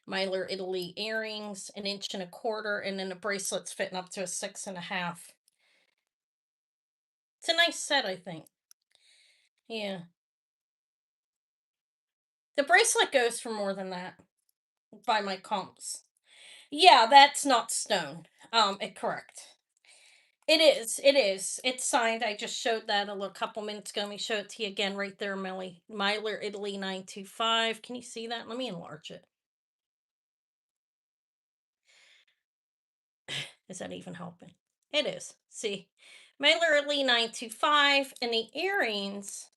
A: Myler Italy earrings, an inch and a quarter, and then the bracelet's fitting up to a 6.5. It's a nice set, I think. Yeah. The bracelet goes for more than that by my comps. Yeah, that's not stone. Correct. It is. It is. It's signed. I just showed that a little couple minutes ago. Let me show it to you again right there, Millie. Myler Italy 925. Can you see that? Let me enlarge it. Is that even helping? It is. See? Myler Italy 925. And the earrings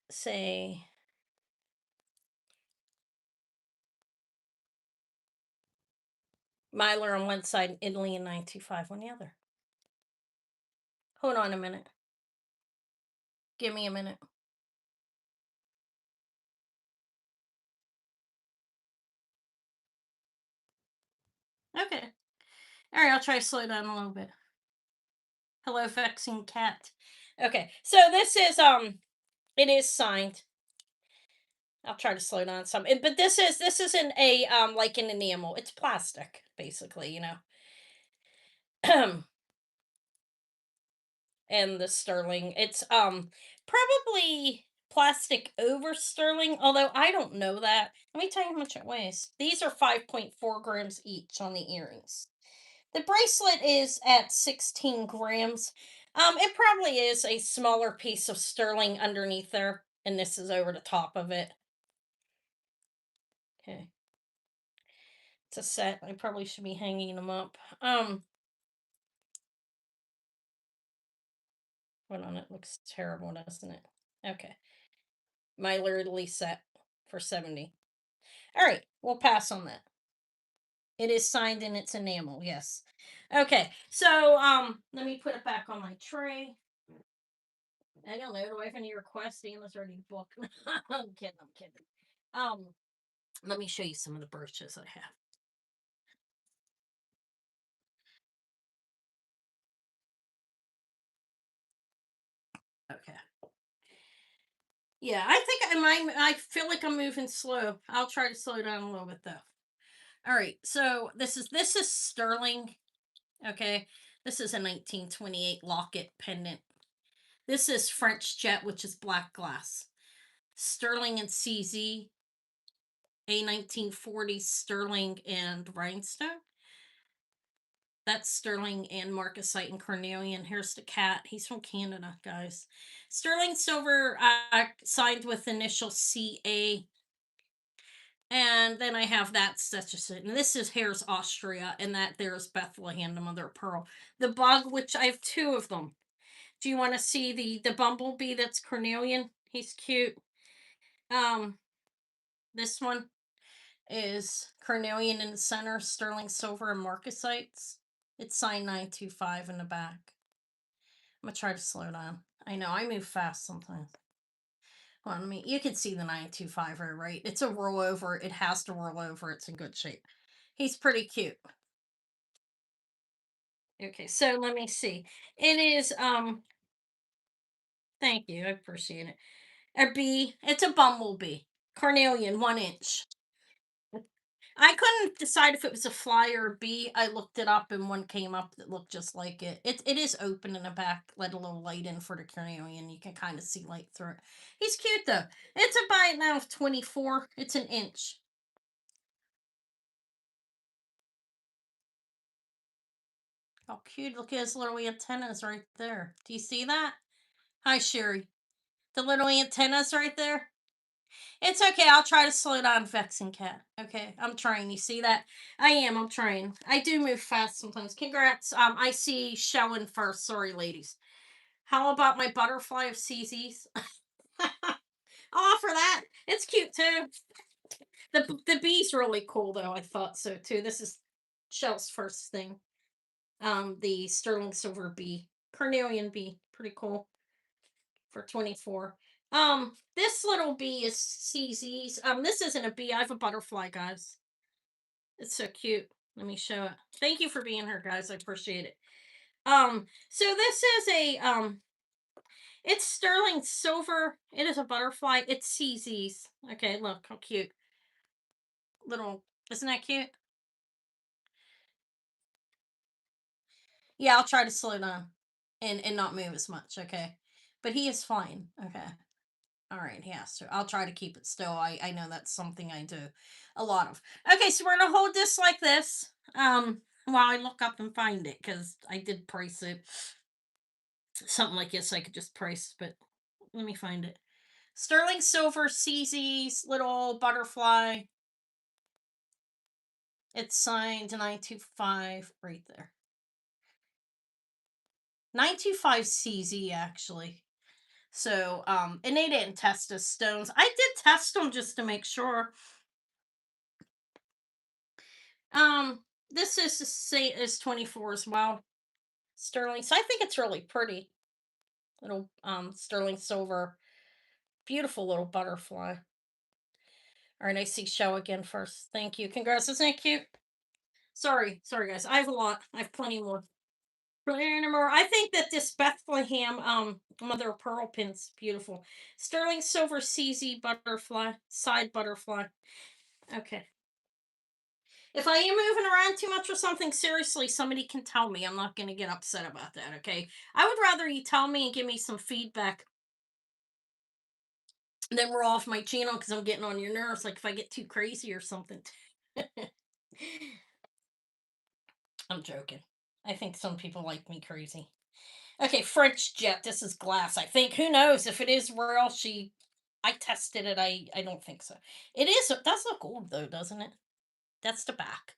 A: say Myler on one side, Italy and 925 on the other. Hold on a minute. Give me a minute. Okay. All right, I'll try to slow down a little bit. Hello, vexing cat. Okay, so this is it is signed. I'll try to slow down some. But this isn't a like an enamel. It's plastic, basically, you know. and the sterling. It's probably plastic over sterling, although I don't know that. Let me tell you how much it weighs. These are 5.4 grams each on the earrings. The bracelet is at 16 grams. It probably is a smaller piece of sterling underneath there, and this is over the top of it. Okay. It's a set. I probably should be hanging them up. Hold on, it looks terrible, doesn't it? Okay. My literally set for 70. All right, we'll pass on that. It is signed in its enamel, yes. Okay, so let me put it back on my tray. I don't know. Do I have any requests? Anna's already booked. I'm kidding. I'm kidding. Um, Let me show you some of the brooches I have. Okay. Yeah, I think I might. I feel like I'm moving slow. I'll try to slow down a little bit though. All right. So this is sterling. Okay. This is a 1928 locket pendant. This is French jet, which is black glass. Sterling and CZ, a 1940 sterling and rhinestone. That's sterling and marcasite and carnelian. Here's the cat. He's from Canada, guys. Sterling silver, signed with initial CA. And then I have that such a certain. This is Hare's Austria, and that there's Bethlehem, the mother of pearl. The bug, which I have two of them. Do you want to see the bumblebee that's carnelian? He's cute. Um, this one is carnelian in the center, sterling silver and marcasites. It's signed 925 in the back. I'm gonna try to slow down. I know I move fast sometimes. Well, I mean, you can see the 925 right? It's a rollover. It has to roll over. It's in good shape. He's pretty cute. Okay, so let me see. It is thank you, I appreciate it. A bee. It's a bumblebee. Carnelian, 1 inch. I couldn't decide if it was a fly or a bee. I looked it up and one came up that looked just like it. It is open in the back, let a little light in for the carnelian. You can kind of see light through it. He's cute though. It's a bite now of 24. It's an inch. How cute. Look at his little antennas right there. Do you see that? Hi, Sherry. The little antennas right there. It's okay. I'll try to slow down, vexing cat. Okay, I'm trying. You see that? I am. I'm trying. I do move fast sometimes. Congrats. I see showing first. Sorry, ladies. How about my butterfly of CZ's? I'll offer that. It's cute too. The bee's really cool though. I thought so too. This is Shell's first thing. The sterling silver bee, carnelian bee, pretty cool for 24. This little bee is CZ's. This isn't a bee. I have a butterfly, guys. It's so cute. Let me show it. Thank you for being here, guys. I appreciate it. So this is a it's sterling silver. It is a butterfly. It's CZ's. Okay, look how cute. Little, isn't that cute? Yeah, I'll try to slow down and not move as much. Okay, but he is fine. Okay. All right, he has to. I'll try to keep it still. I know that's something I do a lot of. Okay, so we're gonna hold this like this. While I look up and find it because I did price it. Something like this I could just price, but let me find it. Sterling silver CZ's little butterfly. It's signed 925 right there. 925 CZ actually. So and they didn't test the stones. I did test them just to make sure. Um, this is say is 24 as well. Sterling. So I think it's really pretty. Little sterling silver. Beautiful little butterfly. All right, I see show again first. Thank you. Congrats. Isn't it cute? Sorry guys. I have a lot. I have plenty more. Plenty more. I think that this Bethlehem mother of pearl pin's beautiful. Sterling silver CZ butterfly, side butterfly. Okay. If I am moving around too much or something, seriously, somebody can tell me. I'm not going to get upset about that, okay? I would rather you tell me and give me some feedback than we're off my channel because I'm getting on your nerves. Like if I get too crazy or something. I'm joking. I think some people like me crazy. Okay, French jet. This is glass. I think. Who knows if it is real? I tested it. I don't think so. It is. It does look old though, doesn't it? That's the back.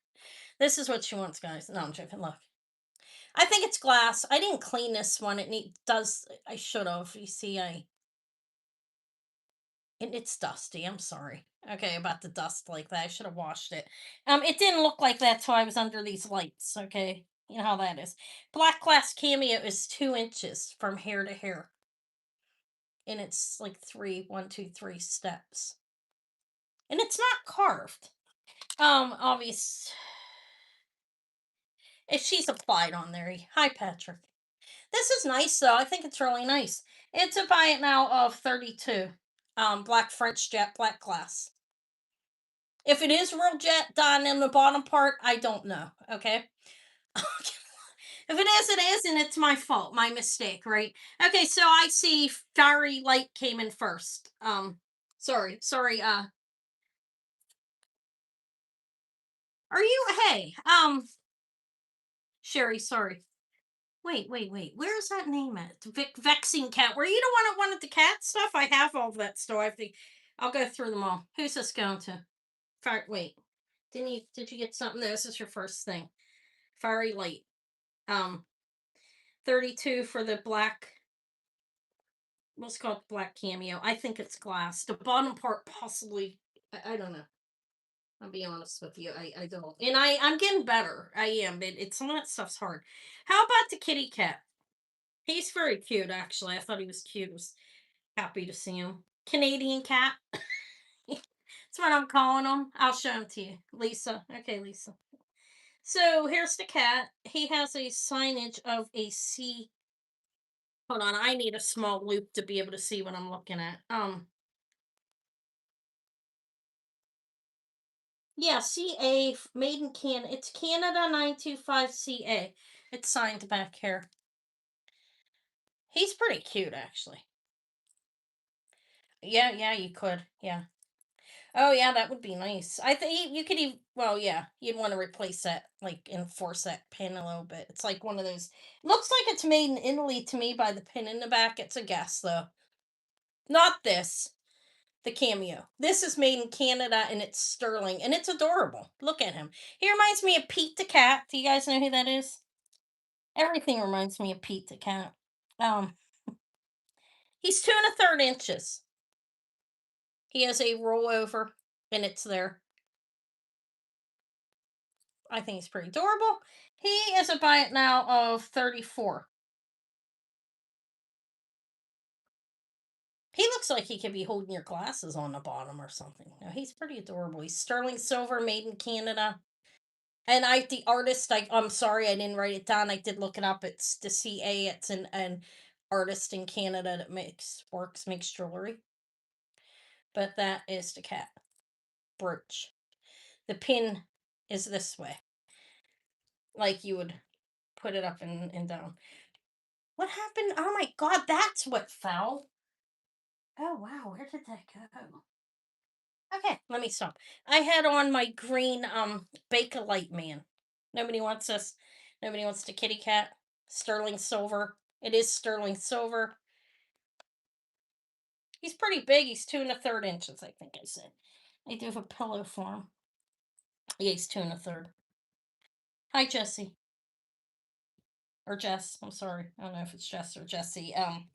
A: This is what she wants, guys. No, I'm joking. Look. I think it's glass. I didn't clean this one. Does. I should have. You see, it's dusty. I'm sorry. Okay, about the dust like that. I should have washed it. It didn't look like that till I was under these lights. Okay, you know how that is. Black glass cameo is 2 inches from hair to hair, and it's like one, two, three steps, and it's not carved. Obvious. If she's applied on there. Hi, Patrick. This is nice though. I think it's really nice. It's a buy it now of 32. Black French jet, black glass. If it is real jet done in the bottom part, I don't know. Okay. If it is, it is, and it's my fault, my mistake, right? Okay, so I see fiery light came in first. Sorry. Are you? Hey, Sherry. Sorry. Wait. Where's that name at? Vexing cat. Were you the one that wanted the cat stuff? I have all of that stuff. I'll go through them all. Who's this going to? Wait. Didn't you? Did you get something? No, this is your first thing. Fiery light. Um, 32 for the black. Let's call it black cameo. I think it's glass. The bottom part possibly. I don't know. I'll be honest with you. I don't. And I'm getting better. I am. It's some of that stuff's hard. How about the kitty cat? He's very cute, actually. I thought he was cute. I was happy to see him. Canadian cat. That's what I'm calling him. I'll show him to you. Lisa. Okay, Lisa. So here's the cat. He has a signage of a C. Hold on, I need a small loop to be able to see what I'm looking at. Yeah, CA made in Canada. It's Canada 925 CA. It's signed back here. He's pretty cute, actually. Yeah, you could. Yeah. Oh, yeah, that would be nice. I think you could even. Well, yeah, you'd want to replace that, like enforce that pin a little bit. It's like one of those. Looks like it's made in Italy to me by the pin in the back. It's a guess though. Not this. The cameo. This is made in Canada and it's sterling and it's adorable. Look at him. He reminds me of Pete the cat. Do you guys know who that is? Everything reminds me of Pete the cat. Um, he's 2 1/3 inches. He has a rollover and it's there. I think he's pretty adorable. He is a buy it now of 34. He looks like he could be holding your glasses on the bottom or something. No, he's pretty adorable. He's sterling silver, made in Canada. And the artist, I'm sorry I didn't write it down. I did look it up. It's the CA. It's an artist in Canada that makes jewelry. But that is the cat brooch. The pin is this way, like you would put it up and down. What happened? Oh my God, that's what fell. Oh wow, where did that go? Okay, let me stop. I had on my green Bakelite man. Nobody wants this. Nobody wants the kitty cat. Sterling silver. It is sterling silver. He's pretty big. He's 2 1/3 inches, I think I said. I do have a pillow for him. Yeah, he's 2 1/3. Hi, Jesse. Or Jess. I'm sorry. I don't know if it's Jess or Jesse. Okay.